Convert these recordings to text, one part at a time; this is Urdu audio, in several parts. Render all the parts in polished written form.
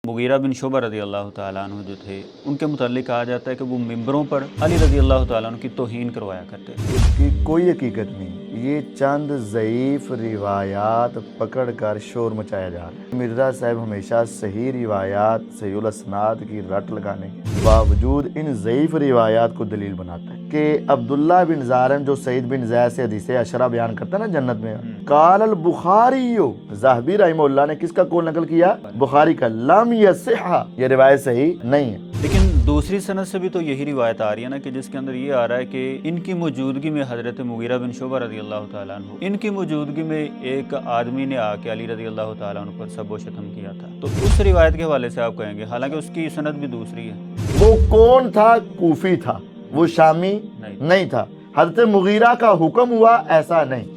مغیرہ بن شعبہ رضی اللہ تعالیٰ عنہ جو تھے، ان کے متعلق کہا جاتا ہے کہ وہ ممبروں پر علی رضی اللہ تعالیٰ عنہ کی توہین کروایا کرتے تھے۔ اس کی کوئی حقیقت نہیں، یہ چند ضعیف روایات پکڑ کر شور مچایا جا رہا ہے۔ مرزا صاحب ہمیشہ صحیح روایات صحیح الاسناد کی رٹ لگانے کے باوجود ان ضعیف روایات کو دلیل بناتا ہے کہ عبداللہ بن زارم جو سعید بن زید سے حدیث عشرہ بیان کرتا ہے نا جنت میں، قال البخاری، ذہبی رحمہ اللہ نے کس کا قول نقل کیا؟ بخاری کا، لم یصح، یہ روایت صحیح نہیں ہے۔ لیکن دوسری سند سے بھی تو یہی روایت آ رہی ہے نا کہ جس کے اندر یہ آ رہا ہے کہ ان کی موجودگی میں حضرت مغیرہ بن شعبہ رضی اللہ تعالیٰ عنہ، ان کی موجودگی میں ایک آدمی نے آ کے علی رضی اللہ تعالیٰ عنہ پر سب و شتم کیا تھا، تو اس روایت کے حوالے سے آپ کہیں گے، حالانکہ اس کی سند بھی دوسری ہے۔ وہ کون تھا؟ کوفی تھا، وہ شامی نہیں تھا۔ حضرت مغیرہ کا حکم ہوا ایسا نہیں۔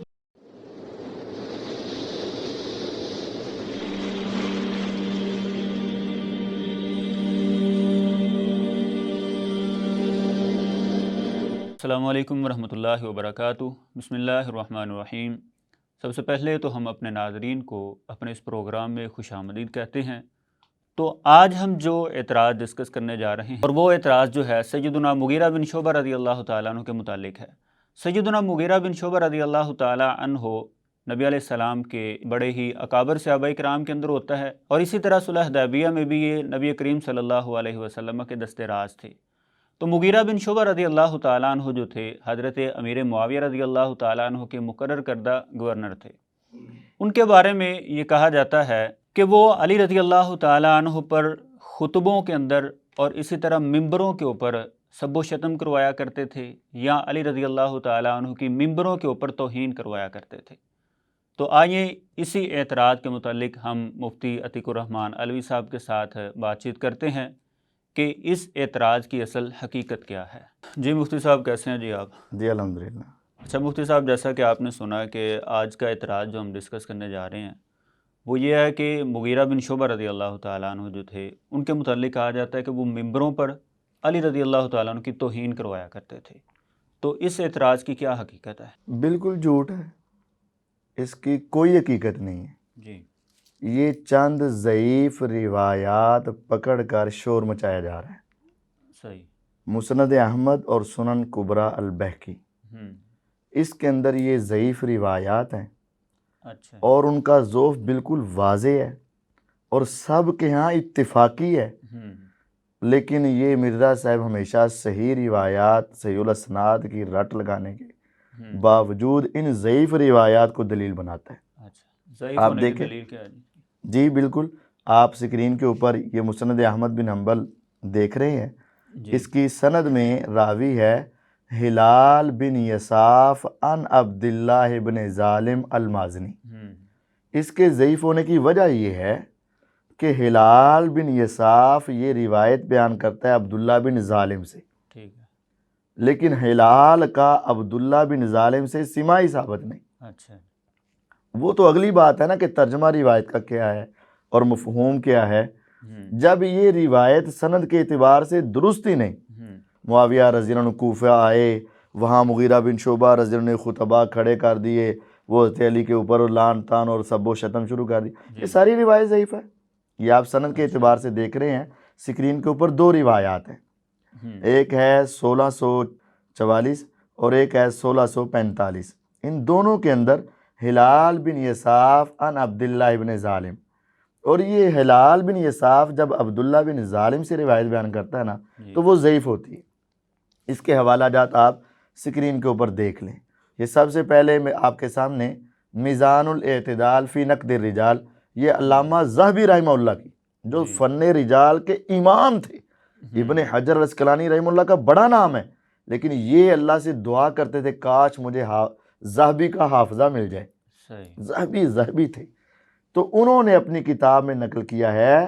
السلام علیکم ورحمۃ اللہ وبرکاتہ۔ بسم اللہ الرحمن الرحیم۔ سب سے پہلے تو ہم اپنے ناظرین کو اپنے اس پروگرام میں خوش آمدید کہتے ہیں۔ تو آج ہم جو اعتراض ڈسکس کرنے جا رہے ہیں، اور وہ اعتراض جو ہے سیدنا مغیرہ بن شعبہ رضی اللہ تعالیٰ عنہ کے متعلق ہے۔ سیدنا مغیرہ بن شعبہ رضی اللہ تعالیٰ عنہ نبی علیہ السلام کے بڑے ہی اکابر صحابہ کرام کے اندر ہوتا ہے، اور اسی طرح صلح حدیبیہ میں بھی یہ نبی کریم صلی اللہ علیہ وسلم کے دست راز تھے۔ تو مغیرہ بن شعبہ رضی اللہ تعالیٰ عنہ جو تھے، حضرت امیر معاویہ رضی اللہ تعالیٰ عنہ کے مقرر کردہ گورنر تھے۔ ان کے بارے میں یہ کہا جاتا ہے کہ وہ علی رضی اللہ تعالیٰ عنہ پر خطبوں کے اندر اور اسی طرح ممبروں کے اوپر سب و شتم کروایا کرتے تھے، یا علی رضی اللہ تعالیٰ عنہ کی ممبروں کے اوپر توہین کروایا کرتے تھے۔ تو آئیے اسی اعتراض کے متعلق ہم مفتی عتیق الرحمن علوی صاحب کے ساتھ بات چیت کرتے ہیں کہ اس اعتراض کی اصل حقیقت کیا ہے۔ جی مفتی صاحب، کیسے ہیں جی آپ؟ جی الحمدللہ۔ اچھا مفتی صاحب، جیسا کہ آپ نے سنا کہ آج کا اعتراض جو ہم ڈسکس کرنے جا رہے ہیں وہ یہ ہے کہ مغیرہ بن شعبہ رضی اللہ تعالیٰ عنہ جو تھے، ان کے متعلق کہا جاتا ہے کہ وہ ممبروں پر علی رضی اللہ تعالیٰ عنہ کی توہین کروایا کرتے تھے۔ تو اس اعتراض کی کیا حقیقت ہے؟ بالکل جھوٹ ہے، اس کی کوئی حقیقت نہیں ہے۔ جی، یہ چند ضعیف روایات پکڑ کر شور مچایا جا رہا ہے۔ صحیح۔ مسند احمد اور سنن کبریٰ البیہقی، اس کے اندر یہ ضعیف روایات ہیں، اچھا، اور ان کا ضعف بالکل واضح ہے اور سب کے ہاں اتفاقی ہے۔ لیکن یہ مرزا صاحب ہمیشہ صحیح روایات صحیح الاسناد کی رٹ لگانے کے باوجود ان ضعیف روایات کو دلیل بناتا ہے۔ اچھا، ضعیف آپ ہونے کی دیکھیں، دلیل کیا ہے؟ جی بالکل، آپ سکرین کے اوپر یہ مسند احمد بن حنبل دیکھ رہے ہیں۔ جی، اس کی سند میں راوی ہے ہلال بن یصاف عن عبداللہ بن ظالم المازنی۔ اس کے ضعیف ہونے کی وجہ یہ ہے کہ ہلال بن یصاف یہ روایت بیان کرتا ہے عبداللہ بن ظالم سے، ٹھیک ہے۔ لیکن ہلال کا عبداللہ بن ظالم سے سماعی ثابت نہیں۔ اچھا، وہ تو اگلی بات ہے نا کہ ترجمہ روایت کا کیا ہے اور مفہوم کیا ہے۔ جب یہ روایت سند کے اعتبار سے درست ہی نہیں، معاویہ رضی اللہ عنہ کوفہ آئے، وہاں مغیرہ بن شعبہ رضی اللہ عنہ نے خطبہ کھڑے کر دیے، وہ حضرت علی کے اوپر لعن طعن اور سب و شتم شروع کر دی، یہ ساری روایت ضعیف ہے۔ یہ آپ سند کے اعتبار سے دیکھ رہے ہیں، سکرین کے اوپر دو روایات ہیں، ایک ہے 1644 اور ایک ہے 1645۔ ان دونوں کے اندر ہلال بن یصاف عن عبداللہ بن ظالم، اور یہ ہلال بن یصاف جب عبداللہ بن ظالم سے روایت بیان کرتا ہے نا تو وہ ضعیف ہوتی ہے۔ اس کے حوالہ جات آپ سکرین کے اوپر دیکھ لیں۔ یہ سب سے پہلے میں آپ کے سامنے میزان الاعتدال فی نقد الرجال، یہ علامہ ذہبی رحمہ اللہ کی، جو فن رجال کے امام تھے، ابن حجر العسقلانی رحمہ اللہ کا بڑا نام ہے، لیکن یہ اللہ سے دعا کرتے تھے کاش مجھے ذہبی کا حافظہ مل جائے۔ ذہبی تھے، تو انہوں نے اپنی کتاب میں نقل کیا ہے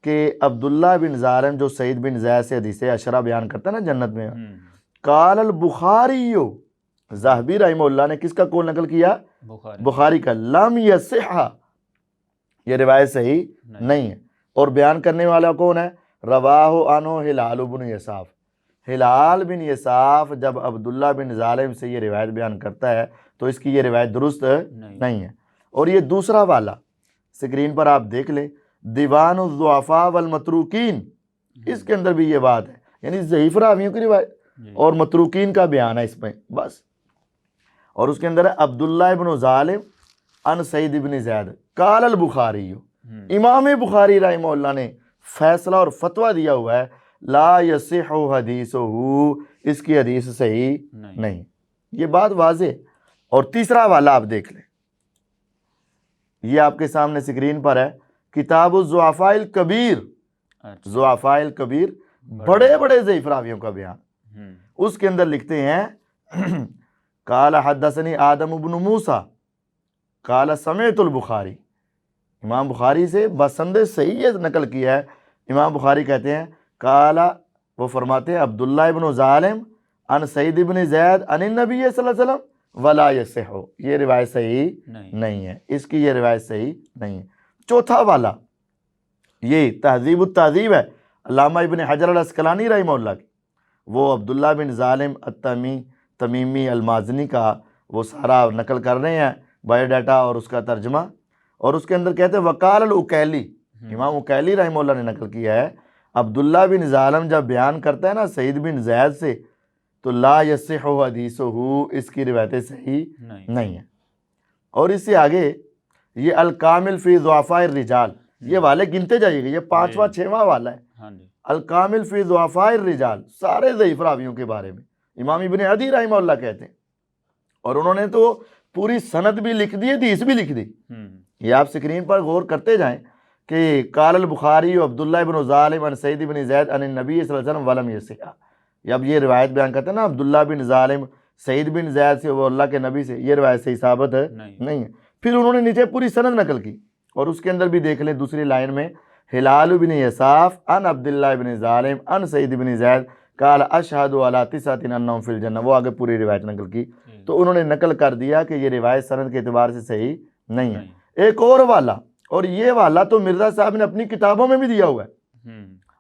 کہ عبداللہ بن زارم جو سعید بن زید سے حدیث عشرہ بیان کرتا ہے نا جنت میں، قال البخاری، ذہبی رحمہ اللہ نے کس کا قول نقل کیا؟ بخاری کا، لم یصح، یہ روایت صحیح نہیں ہے۔ اور بیان کرنے والا کون ہے؟ رواہ عنہ ہلال بن یصاف۔ ہلال بن یصاف جب عبداللہ بن ظالم سے یہ روایت بیان کرتا ہے تو اس کی یہ روایت درست نہیں ہے۔ اور یہ دوسرا والا سکرین پر آپ دیکھ لیں، دیوان الضعفاء والمتروکین، اس کے اندر بھی یہ بات ہے، یعنی ضعیف راویوں کی روایت اور متروکین کا بیان ہے اس میں بس۔ اور اس کے اندر ہے عبداللہ ابن ظالم عن سعید ابن زید قال البخاری، امام بخاری رحمہ اللہ نے فیصلہ اور فتویٰ دیا ہوا ہے لا یصح حدیثہ، اس کی حدیث صحیح نہیں، یہ بات واضح۔ اور تیسرا حوالہ آپ دیکھ لیں، یہ آپ کے سامنے سکرین پر ہے، کتاب الضعفاء الکبیر، ضعفاء الکبیر، بڑے بڑے ضعیف راویوں کا بیان۔ اس کے اندر لکھتے ہیں قال حدثنی آدم بن موسیٰ قال سمعت البخاری، امام بخاری سے بسند صحیح نقل کیا ہے، امام بخاری کہتے ہیں قال، وہ فرماتے ہیں عبداللہ ابن ظالم عن سعید ابن زید عن النبی صلی اللہ علیہ وسلم ولا یصح، یہ روایت صحیح نہیں ہے، اس کی یہ روایت صحیح نہیں ہے۔ چوتھا والا یہ تہذیب التہذیب ہے، علامہ ابن حجر العسقلانی رحمہ اللہ کی، وہ عبداللہ بن ظالم تمیمی المازنی کا وہ سارا نقل کر رہے ہیں، بایو ڈیٹا اور اس کا ترجمہ، اور اس کے اندر کہتے ہیں وقال العقیلی، امام عقیلی رحمہ اللہ نے نقل کیا ہے، عبداللہ بن ظالم جب بیان کرتا ہے نا سعید بن زید سے تو لا یصح حدیثہ، اس کی روایتیں صحیح نہیں ہیں۔ اور اس سے آگے یہ الکامل فی ضعفاء الرجال، یہ والے گنتے جائیے گا، یہ 5واں 6واں والا ہے، الکامل فی ضعفاء الرجال، سارے ضعیف راویوں کے بارے میں امام ابن عدی رحمہ اللہ کہتے ہیں، اور انہوں نے تو پوری سند بھی لکھ دی، حدیث بھی لکھ دی۔ یہ آپ سکرین پر غور کرتے جائیں کہ قال البخاری عبداللہ ابن ظالم عن سعید بن زید عن النبی صلی اللہ علیہ وسلم ولم یصح، اب یہ روایت بیان کرتے ہیں نا عبداللہ بن ظالم سعید بن زید سے، وہ اللہ کے نبی سے، یہ روایت صحیح ثابت ہے نہیں ہے۔ پھر انہوں نے نیچے پوری سند نقل کی، اور اس کے اندر بھی دیکھ لیں دوسری لائن میں ہلال بن یصاف عن عبداللہ بن ظالم عن سعید بن زید قال اشہد علی تسعۃ انہم فی الجنہ، وہ آگے پوری روایت نقل کی، تو انہوں نے نقل کر دیا کہ یہ روایت سند کے اعتبار سے صحیح نہیں ہے۔ ایک اور والا، اور یہ والا تو مرزا صاحب نے اپنی کتابوں میں بھی دیا ہوا ہے،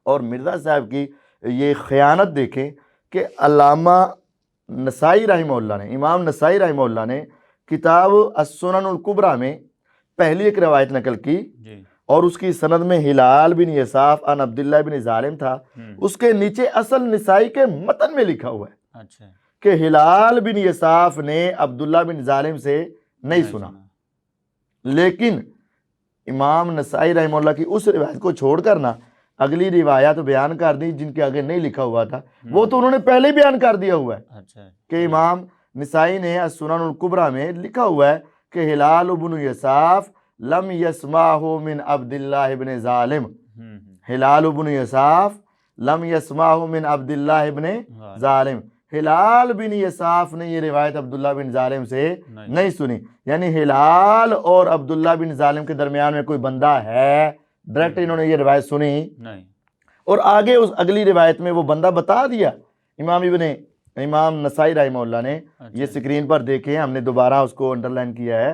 اور مرزا صاحب کی یہ خیانت دیکھیں کہ علامہ نسائی رحمہ اللہ نے، امام نسائی رحمہ اللہ نے کتاب السنن الکبریٰ میں پہلی ایک روایت نقل کی، اور اس کی سند میں ہلال بن یصاف عن عبداللہ بن ظالم تھا، اس کے نیچے اصل نسائی کے متن میں لکھا ہوا ہے کہ ہلال بن یصاف نے عبداللہ بن ظالم سے نہیں سنا، لیکن امام نسائی رحمہ اللہ کی اس روایت کو چھوڑ کر نا اگلی روایات بیان کر دی جن کے آگے نہیں لکھا ہوا تھا، وہ تو انہوں نے پہلے ہی بیان کر دیا ہوا ہے کہ امام نسائی نے السنن الکبریٰ میں لکھا ہوا ہے کہ ہلال بن یصاف لم یسمعہ من عبداللہ بن ظالم، ہلال بن یصاف لم یسمعہ من عبداللہ بن ظالم، ہلال بن یصاف نے یہ روایت عبداللہ بن ظالم سے نہیں سنی، یعنی ہلال اور عبداللہ بن ظالم کے درمیان میں کوئی بندہ ہے، ڈائریکٹ انہوں نے یہ روایت سنی نہیں، اور آگے اس اگلی روایت میں وہ بندہ بتا دیا۔ امام نسائی رحمہ اللہ نے یہ سکرین پر دیکھیں، ہم نے دوبارہ اس کو انڈرلائن کیا ہے،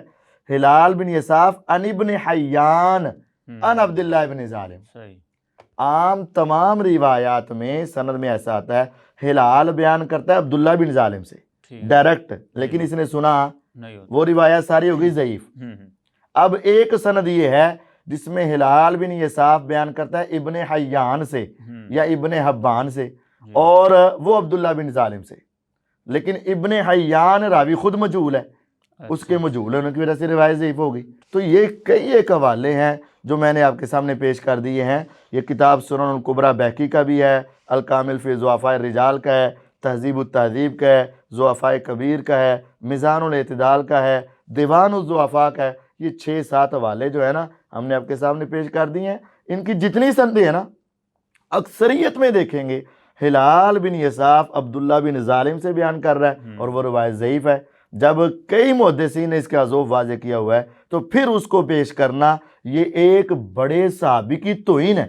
ہلال بن یصاف عن ابن حیان عن عبداللہ بن ظالم۔ عام تمام روایات میں سند میں ایسا آتا ہے ہلال بیان کرتا ہے عبداللہ بن ظالم سے ڈائریکٹ، لیکن اس نے سنا، وہ روایات ساری ہوگی ضعیف۔ اب ایک سند یہ ہے جس میں ہلال بن یصاف بیان کرتا ہے ابن حیان سے یا ابن حبان سے، اور وہ عبداللہ بن ظالم سے، لیکن ابن حیان راوی خود مجہول ہے، اس کے مجہول ہونے کی وجہ سے روایت ضعیف ہو گئی۔ تو یہ کئی ایک حوالے ہیں جو میں نے آپ کے سامنے پیش کر دیے ہیں۔ یہ کتاب سنن الکبریٰ بہقی کا بھی ہے، الکامل فی ضعفاء الرجال کا ہے، تہذیب التہذیب کا ہے، ضعفاء کبیر کا ہے، میزان الاعتدال کا ہے، دیوان الضعفاء کا ہے۔ یہ 6-7 حوالے جو ہے نا ہم نے آپ کے سامنے پیش کر دیے ہیں۔ ان کی جتنی سندیں ہیں نا اکثریت میں دیکھیں گے ہلال بن یصاف عبداللہ بن ظالم سے بیان کر رہا ہے اور وہ روایت ضعیف ہے۔ جب کئی محدثین نے اس کا ذوق واضح کیا ہوا ہے تو پھر اس کو پیش کرنا یہ ایک بڑے صحابی کی توہین ہے۔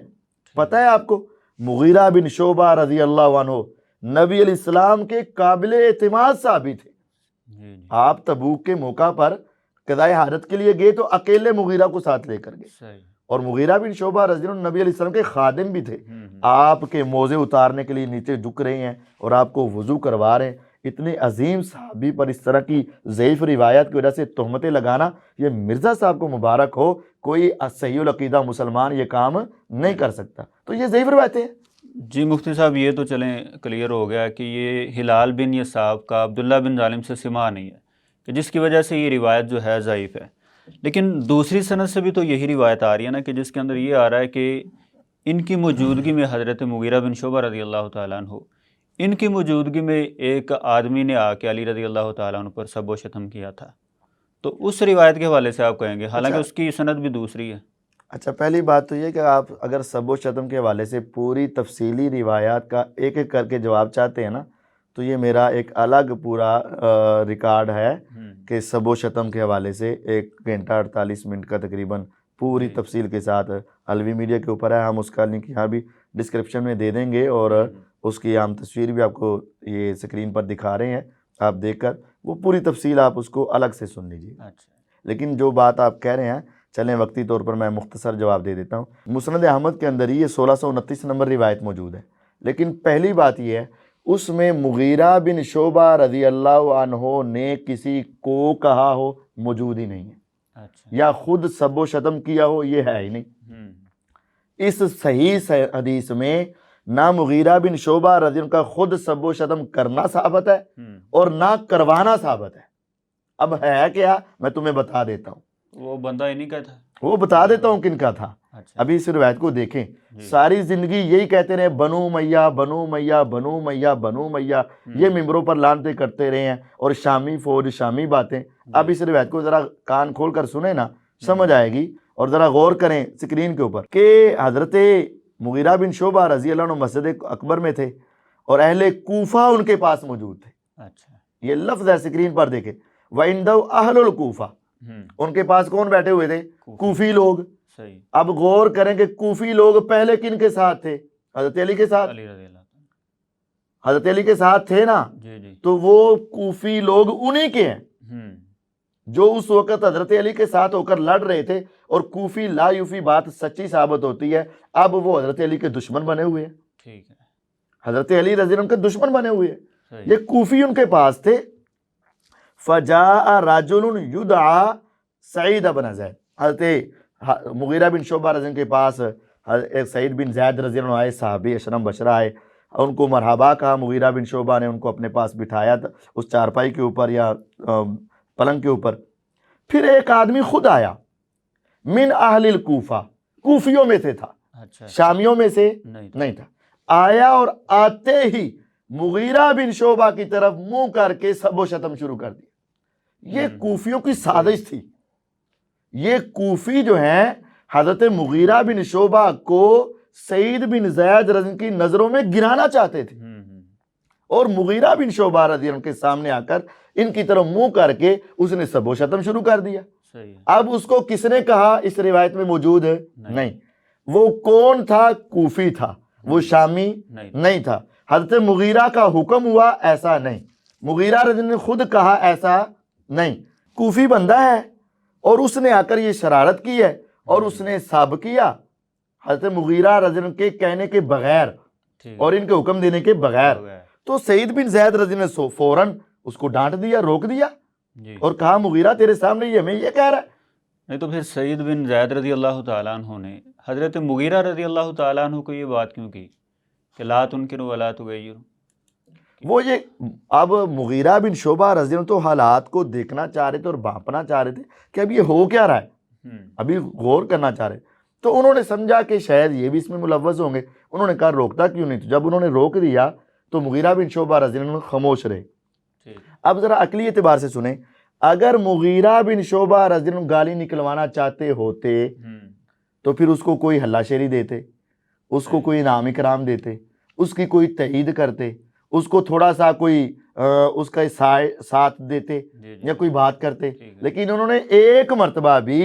پتہ ہے آپ کو مغیرہ بن شعبہ رضی اللہ عنہ نبی علیہ السلام کے قابل اعتماد صحابی تھے۔ آپ تبوک کے موقع پر قضائے حاجت کے لیے گئے تو اکیلے مغیرہ کو ساتھ لے کر گئے، اور مغیرہ بن شعبہ رضی اللہ عنہ نبی علیہ السلام کے خادم بھی تھے۔ آپ کے موزے اتارنے کے لیے نیچے جھک رہے ہیں اور آپ کو وضو کروا رہے ہیں۔ اتنے عظیم صحابی پر اس طرح کی ضعیف روایت کی وجہ سے تہمتیں لگانا، یہ مرزا صاحب کو مبارک ہو کوئی صحیح العقیدہ مسلمان یہ کام نہیں کر سکتا. تو یہ ضعیف روایتیں ہیں. جی مفتی صاحب یہ تو چلیں کلیئر ہو گیا کہ یہ ہلال بن یساف کا عبداللہ بن ظالم سے سماع نہیں ہے کہ جس کی وجہ سے یہ روایت جو ہے ضعیف ہے. لیکن دوسری سند سے بھی تو یہی روایت آ رہی ہے نا کہ جس کے اندر یہ آ رہا ہے کہ ان کی موجودگی میں حضرت مغیرہ بن شعبہ رضی اللہ تعالیٰ عنہ، ان کی موجودگی میں ایک آدمی نے آ کے علی رضی اللہ تعالیٰ عنہ پر سب و شتم کیا تھا. تو اس روایت کے حوالے سے آپ کہیں گے، حالانکہ اس کی سند بھی دوسری ہے. اچھا، پہلی بات تو یہ کہ آپ اگر سب و شتم کے حوالے سے پوری تفصیلی روایات کا ایک ایک کر کے جواب چاہتے ہیں نا، تو یہ میرا ایک الگ پورا ریکارڈ ہے کہ سب و شتم کے حوالے سے 1 گھنٹہ 48 منٹ کا تقریباً پوری تفصیل کے ساتھ علوی میڈیا کے اوپر ہے. ہم اس کا لنک یہاں بھی ڈسکرپشن میں دے دیں گے، اور اس کی ہم تصویر بھی آپ کو یہ اسکرین پر دکھا رہے ہیں، آپ دیکھ کر وہ پوری تفصیل آپ اس کو الگ سے سن لیجیے. لیکن جو بات آپ کہہ رہے ہیں، چلیں وقتی طور پر میں مختصر جواب دے دیتا ہوں. مسند احمد کے اندر یہ 1629 نمبر روایت موجود ہے. لیکن پہلی بات یہ ہے، اس میں مغیرہ بن شعبہ رضی اللہ عنہ نے کسی کو کہا ہو موجود ہی نہیں ہے، یا خود سب و شتم کیا ہو، یہ ہے ہی نہیں. اس صحیح حدیث میں نہ مغیرہ بن شعبہ رضی اللہ کا خود سب و شتم کرنا ثابت ہے اور نہ کروانا ثابت ہے. اب ہے کیا، میں تمہیں بتا دیتا ہوں. وہ بندہ ہی نہیں کہتا، وہ بتا دیتا ہوں کن کا تھا. ابھی اس روایت کو دیکھیں، ساری زندگی یہی کہتے رہے بنو امیہ بنو امیہ بنو امیہ بنو امیہ، یہ ممبروں پر لعنتیں کرتے رہے ہیں، اور شامی فوج شامی باتیں. اب اس روایت کو ذرا کان کھول کر سنیں نا، سمجھ آئے گی. اور ذرا غور کریں سکرین کے اوپر کہ حضرت مغیرہ بن شعبہ رضی اللہ عنہ مسجد اکبر میں تھے اور اہل کوفہ ان کے پاس موجود تھے. یہ لفظ ہے، سکرین پر دیکھیں، وَعِنْدَهُ أَهْلُ الْكُوفَةِ، ان کے پاس کون بیٹھے ہوئے تھے؟ کوفی لوگ. اب غور کریں کہ کوفی لوگ پہلے کن کے ساتھ تھے؟ حضرت علی کے ساتھ. حضرت علی کے ساتھ تھے نا، تو وہ کوفی لوگ انہی کے ہیں جو اس وقت حضرت علی کے ساتھ ہو کر لڑ رہے تھے، اور کوفی لا یوفی بات سچی ثابت ہوتی ہے. اب وہ حضرت علی کے دشمن بنے ہوئے ہیں، حضرت علی رضی اللہ عنہ کے دشمن بنے ہوئے ہیں. یہ کوفی ان کے پاس تھے. فجاء رجل یدعى سعید بن زید، حضرت مغیرہ بن شعبہ رضی اللہ عنہ کے پاس ایک سعید بن زید رضی اللہ عنہ آئے، صحابی اشرم بشرہ آئے. ان کو مرحبا کہا. مغیرہ بن شعبہ نے ان کو اپنے پاس بٹھایا اس چارپائی کے اوپر یا پلنگ کے اوپر. پھر ایک آدمی خود آیا، من اہل الکوفہ، کوفیوں میں سے تھا، شامیوں میں سے نہیں تھا. آیا اور آتے ہی مغیرہ بن شعبہ کی طرف منہ کر کے سب و شتم شروع کر دیا. یہ کوفیوں کی سازش تھی. یہ کوفی جو ہیں حضرت مغیرہ بن شعبہ کو سعید بن زید رضی اللہ عنہ کی نظروں میں گرانا چاہتے تھے، اور مغیرہ بن شعبہ رضی اللہ عنہ کے سامنے آ کر ان کی طرف منہ کر کے اس نے سب و شتم شروع کر دیا. اب اس کو کس نے کہا اس روایت میں موجود ہے؟ نہیں. وہ کون تھا؟ کوفی تھا، وہ شامی نہیں تھا. حضرت مغیرہ کا حکم ہوا ایسا نہیں، مغیرہ رضی اللہ عنہ نے خود کہا ایسا نہیں. کوفی بندہ ہے، اور اس نے آ کر یہ شرارت کی ہے، اور اس نے سب کیا حضرت مغیرہ رضی اللہ عنہ کے کہنے کے بغیر اور ان کے حکم دینے کے بغیر. تو سعید بن زید رضی اللہ عنہ نے فوراً اس کو ڈانٹ دیا، روک دیا، اور کہا مغیرہ تیرے سامنے یہ ہمیں یہ کہہ رہا ہے. نہیں تو پھر سعید بن زید رضی اللہ تعالیٰ عنہ نے حضرت مغیرہ رضی اللہ تعالیٰ عنہ کو یہ بات کیوں کی کہ لا تنکروا ولا تغیروا؟ وہ یہ اب مغیرہ بن شعبہ رضی اللہ عنہ تو حالات کو دیکھنا چاہ رہے تھے اور بھانپنا چاہ رہے تھے کہ اب یہ ہو کیا رہا ہے، ابھی غور کرنا چاہ رہے. تو انہوں نے سمجھا کہ شاید یہ بھی اس میں ملوث ہوں گے. انہوں نے کہا روکتا کیوں نہیں؟ تو جب انہوں نے روک دیا تو مغیرہ بن شعبہ رضی اللہ عنہ خاموش رہے. اب ذرا عقلی اعتبار سے سنیں، اگر مغیرہ بن شعبہ رضی اللہ عنہ گالی نکلوانا چاہتے ہوتے تو پھر اس کو کوئی ہلا شیری دیتے، اس کو کوئی انعام اکرام دیتے، اس کی کوئی تائید کرتے، اس کو تھوڑا سا کوئی اس کا ساتھ دیتے یا کوئی بات کرتے. لیکن انہوں نے ایک مرتبہ بھی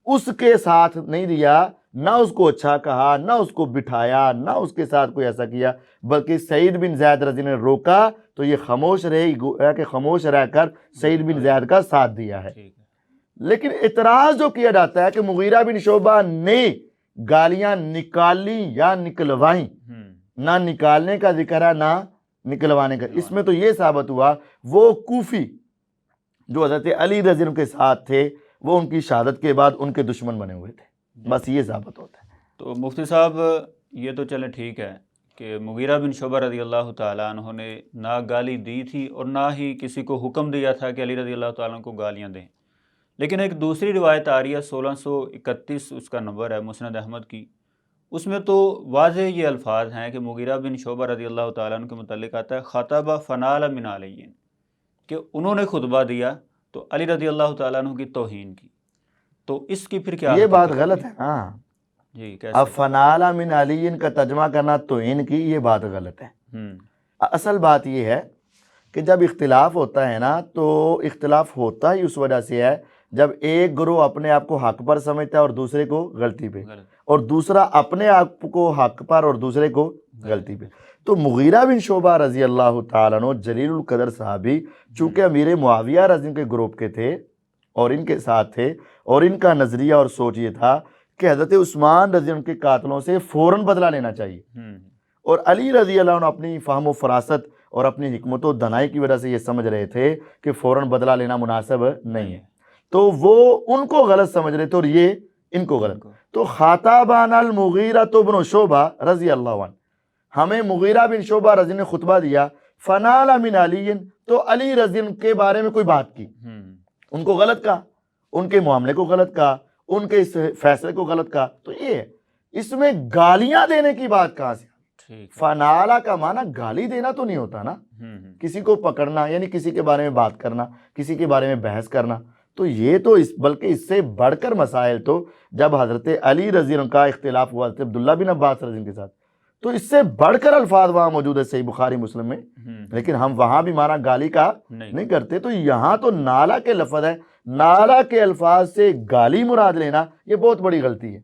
اس کے ساتھ نہیں دیا، نہ اس کو اچھا کہا، نہ اس کو بٹھایا، نہ اس کے ساتھ کوئی ایسا کیا، بلکہ سعید بن زید رضی اللہ عنہ نے روکا تو یہ خاموش رہے کہ خاموش رہ کر سعید بن زید کا ساتھ دیا ہے. لیکن اعتراض جو کیا جاتا ہے کہ مغیرہ بن شعبہ نے گالیاں نکالی یا نکلوائیں، نہ نکالنے کا ذکر ہے نہ نکلوانے کا. اس میں تو یہ ثابت ہوا وہ کوفی جو حضرت علی رضی اللہ عنہ کے ساتھ تھے وہ ان کی شہادت کے بعد ان کے دشمن بنے ہوئے تھے، بس یہ ثابت ہوتا ہے۔ تو مفتی صاحب یہ تو چلیں ٹھیک ہے کہ مغیرہ بن شعبہ رضی اللہ تعالیٰ عنہ نے نہ گالی دی تھی اور نہ ہی کسی کو حکم دیا تھا کہ علی رضی اللہ تعالیٰ عنہ کو گالیاں دیں، لیکن ایک دوسری روایت آ رہی ہے 1631 اس کا نمبر ہے مسند احمد کی، اس میں تو واضح یہ الفاظ ہیں کہ مغیرہ بن شعبہ رضی اللہ تعالیٰ عنہ کے متعلق آتا ہے خطبہ فنال من علیہ، کہ انہوں نے خطبہ دیا تو علی رضی اللہ تعالیٰ عنہ کی توہین کی، تو اس کی پھر کیا یہ بات حقیقت غلط ہوگی؟ ہے نا، جی کیسے؟ اب فنالا من علی کا ترجمہ کرنا توہین کی، یہ بات غلط ہے۔ اصل بات یہ ہے کہ جب اختلاف ہوتا ہے نا تو اختلاف ہوتا ہی اس وجہ سے ہے جب ایک گروہ اپنے آپ کو حق پر سمجھتا ہے اور دوسرے کو غلطی پہ، اور دوسرا اپنے آپ کو حق پر اور دوسرے کو غلطی پہ۔ تو مغیرہ بن شعبہ رضی اللہ تعالیٰ عنہ جلیل القدر صحابی، چونکہ امیر معاویہ رضی کے گروپ کے تھے اور ان کے ساتھ تھے، اور ان کا نظریہ اور سوچ یہ تھا کہ حضرت عثمان رضی اللہ عنہ کے قاتلوں سے فوراً بدلہ لینا چاہیے، اور علی رضی اللہ عنہ اپنی فہم و فراست اور اپنی حکمت و دانائی کی وجہ سے یہ سمجھ رہے تھے کہ فوراً بدلہ لینا مناسب نہیں ہے، تو وہ ان کو غلط سمجھ رہے تھے اور یہ ان کو غلط۔ تو خاطبنا المغیرہ بن شعبہ رضی اللہ عنہ، ہمیں مغیرہ بن شعبہ رضی نے خطبہ دیا، فنال من علی، تو علی رضی کے بارے میں کوئی بات کی، ان کو غلط کہا، ان کے معاملے کو غلط کہا، ان کے اس فیصلے کو غلط کہا، تو یہ ہے، اس میں گالیاں دینے کی بات کہاں سے؟ فنالا کا معنی گالی دینا تو نہیں ہوتا نا، کسی کو پکڑنا یعنی کسی کے بارے میں بات کرنا، کسی کے بارے میں بحث کرنا، تو یہ تو بلکہ اس سے بڑھ کر مسائل تو جب حضرت علی رضی اللہ کا اختلاف ہوا حضرت عبداللہ بن عباس رضی اللہ کے ساتھ، تو اس سے بڑھ کر الفاظ وہاں موجود ہے صحیح بخاری مسلم میں، لیکن ہم وہاں بھی معنی گالی کا نہیں کرتے، تو یہاں تو نالا کے لفظ ہے، نالا کے الفاظ سے گالی مراد لینا یہ بہت بڑی غلطی ہے۔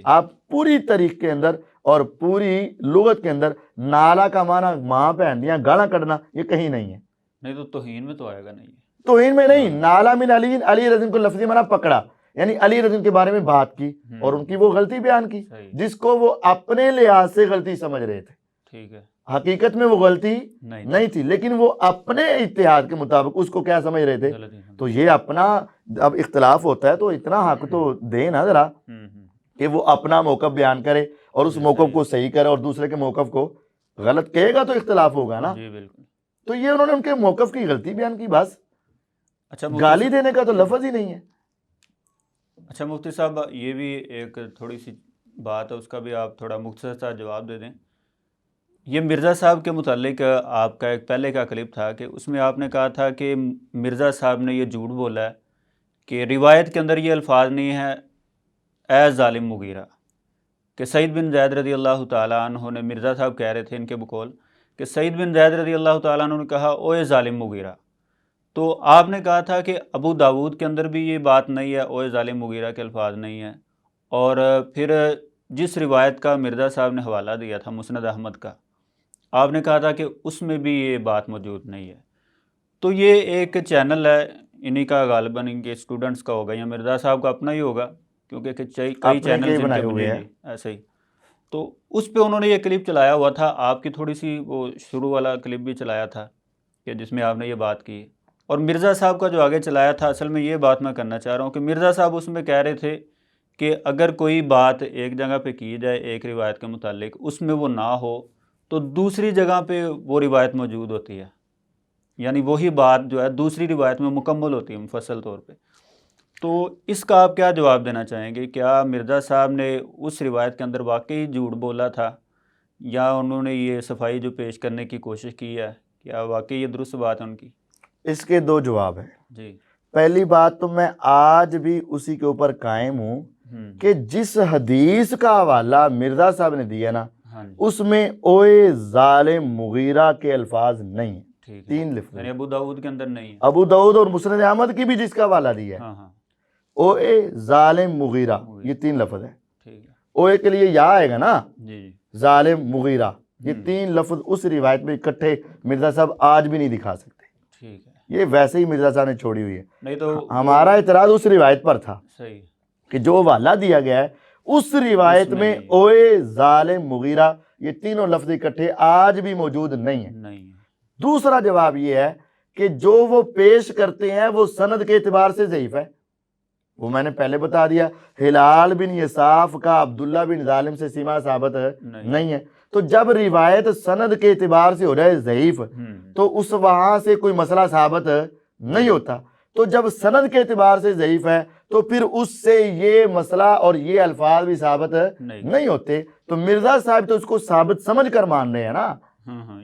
آپ پوری تاریخ کے اندر اور پوری لغت کے اندر نالا کا معنی ماں پہنیاں گالاں کڑنا یہ کہیں نہیں ہے، نہیں تو توہین میں تو آئے گا نہیں، توہین میں نہیں، نالا من علی، علی رضی کو لفظی معنی پکڑا یعنی علی رضی کے بارے میں بات کی اور ان کی وہ غلطی بیان کی جس کو وہ اپنے لحاظ سے غلطی سمجھ رہے تھے، ٹھیک ہے، حقیقت میں وہ غلطی نہیں تھی لیکن وہ اپنے اجتہاد کے مطابق اس کو کیا سمجھ رہے تھے، تو یہ اپنا اب اختلاف ہوتا ہے تو اتنا حق تو دے نا ذرا کہ وہ اپنا موقف بیان کرے اور اس موقف کو صحیح کرے اور دوسرے کے موقف کو غلط کہے گا تو اختلاف ہوگا نا، تو یہ انہوں نے ان کے موقف کی غلطی بیان کی بس، اچھا گالی دینے کا تو لفظ ہی نہیں ہے۔ اچھا مفتی صاحب یہ بھی ایک تھوڑی سی بات ہے، اس کا بھی آپ تھوڑا مختصر سا جواب دے دیں۔ یہ مرزا صاحب کے متعلق آپ کا ایک پہلے کا کلپ تھا کہ اس میں آپ نے کہا تھا کہ مرزا صاحب نے یہ جھوٹ بولا ہے کہ روایت کے اندر یہ الفاظ نہیں ہے اے ظالم مغیرہ، کہ سعید بن زید رضی اللہ تعالیٰ عنہ نے، مرزا صاحب کہہ رہے تھے ان کے بقول کہ سعید بن زید رضی اللہ تعالیٰ عنہ نے کہا اوے ظالم مغیرہ، تو آپ نے کہا تھا کہ ابو داود کے اندر بھی یہ بات نہیں ہے، اوے ظالم مغیرہ کے الفاظ نہیں ہیں، اور پھر جس روایت کا مرزا صاحب نے حوالہ دیا تھا مسند احمد کا، آپ نے کہا تھا کہ اس میں بھی یہ بات موجود نہیں ہے، تو یہ ایک چینل ہے انہی کا، غالباً ان کے اسٹوڈنٹس کا ہوگا یا مرزا صاحب کا اپنا ہی ہوگا کیونکہ کئی چینل بنائے ہوئے ہیں ایسے ہی، تو اس پہ انہوں نے یہ کلپ چلایا ہوا تھا، آپ کی تھوڑی سی وہ شروع والا کلپ بھی چلایا تھا کہ جس میں آپ نے یہ بات کی، اور مرزا صاحب کا جو آگے چلایا تھا، اصل میں یہ بات میں کرنا چاہ رہا ہوں کہ مرزا صاحب اس میں کہہ رہے تھے کہ اگر کوئی بات ایک جگہ پہ کی جائے ایک روایت کے متعلق، اس میں وہ نہ ہو تو دوسری جگہ پہ وہ روایت موجود ہوتی ہے، یعنی وہی بات جو ہے دوسری روایت میں مکمل ہوتی ہے مفصل طور پہ، تو اس کا آپ کیا جواب دینا چاہیں گے؟ کیا مرزا صاحب نے اس روایت کے اندر واقعی جھوٹ بولا تھا یا انہوں نے یہ صفائی جو پیش کرنے کی کوشش کی ہے، کیا واقعی یہ درست بات ہے ان کی؟ اس کے دو جواب ہیں جی، پہلی بات تو میں آج بھی اسی کے اوپر قائم ہوں کہ جس حدیث کا حوالہ مرزا صاحب نے دیا نا اس میں اوے ظالم مغیرہ کے الفاظ نہیں ہیں، تین لفظ، یعنی ابو داؤد کے اندر نہیں ہے، ابو داؤد اور مسند احمد کی بھی جس کا حوالہ دیا ہے اوے ظالم مغیرہ، یہ تین لفظ ہے، اوے کے لیے یا آئے گا نا، ظالم مغیرہ، یہ تین لفظ اس روایت میں اکٹھے مرزا صاحب آج بھی نہیں دکھا سکتے، یہ ویسے ہی مرزا صاحب نے چھوڑی ہوئی ہے، نہیں تو ہمارا اعتراض اس روایت پر تھا کہ جو حوالہ دیا گیا ہے اس روایت میں اوے ظالم مغیرہ یہ تینوں لفظ اکٹھے آج بھی موجود نہیں ہیں۔ دوسرا جواب یہ ہے کہ جو وہ پیش کرتے ہیں وہ سند کے اعتبار سے ضعیف ہے، وہ میں نے پہلے بتا دیا، ہلال بن یساف کا عبداللہ بن ظالم سے سیما ثابت نہیں ہے۔ تو جب روایت سند کے اعتبار سے ہو جائے ضعیف تو اس وہاں سے کوئی مسئلہ ثابت نہیں ہوتا، تو جب سند کے اعتبار سے ضعیف ہے تو پھر اس سے یہ مسئلہ اور یہ الفاظ بھی ثابت نہیں ہوتے۔ تو مرزا صاحب تو اس کو ثابت سمجھ کر مان رہے ہیں نا۔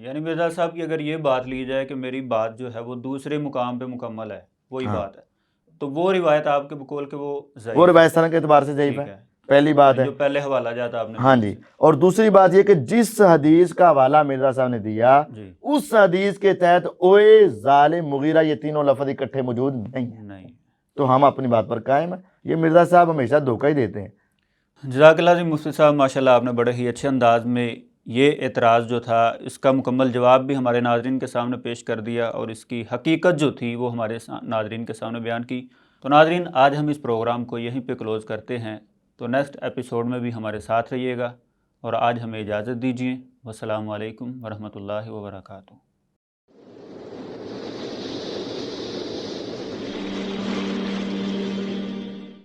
یعنی مرزا صاحب کی اگر یہ بات لی جائے کہ میری بات جو ہے وہ دوسرے مقام پہ مکمل ہے، وہی بات ہے، تو وہ روایت آپ کے بقول کہ وہ روایت سند کے اعتبار سے ضعیف ہے، پہلی بات ہے جو پہلے حوالہ جات آپ نے۔ ہاں جی، اور دوسری بات یہ کہ جس حدیث کا حوالہ مرزا صاحب نے دیا اس حدیث کے تحت اوے ظالم مغیرہ یہ تینوں لفظ اکٹھے موجود نہیں، تو ہم اپنی بات پر قائم ہیں۔ یہ مرزا صاحب ہمیشہ دھوکہ ہی دیتے ہیں۔ جزاک اللہ جی مفتی صاحب، ماشاءاللہ آپ نے بڑے ہی اچھے انداز میں یہ اعتراض جو تھا اس کا مکمل جواب بھی ہمارے ناظرین کے سامنے پیش کر دیا، اور اس کی حقیقت جو تھی وہ ہمارے ناظرین کے سامنے بیان کی۔ تو ناظرین، آج ہم اس پروگرام کو یہیں پہ کلوز کرتے ہیں، تو نیکسٹ ایپیسوڈ میں بھی ہمارے ساتھ رہیے گا، اور آج ہمیں اجازت دیجیے۔ والسلام علیکم ورحمۃ اللہ وبرکاتہ۔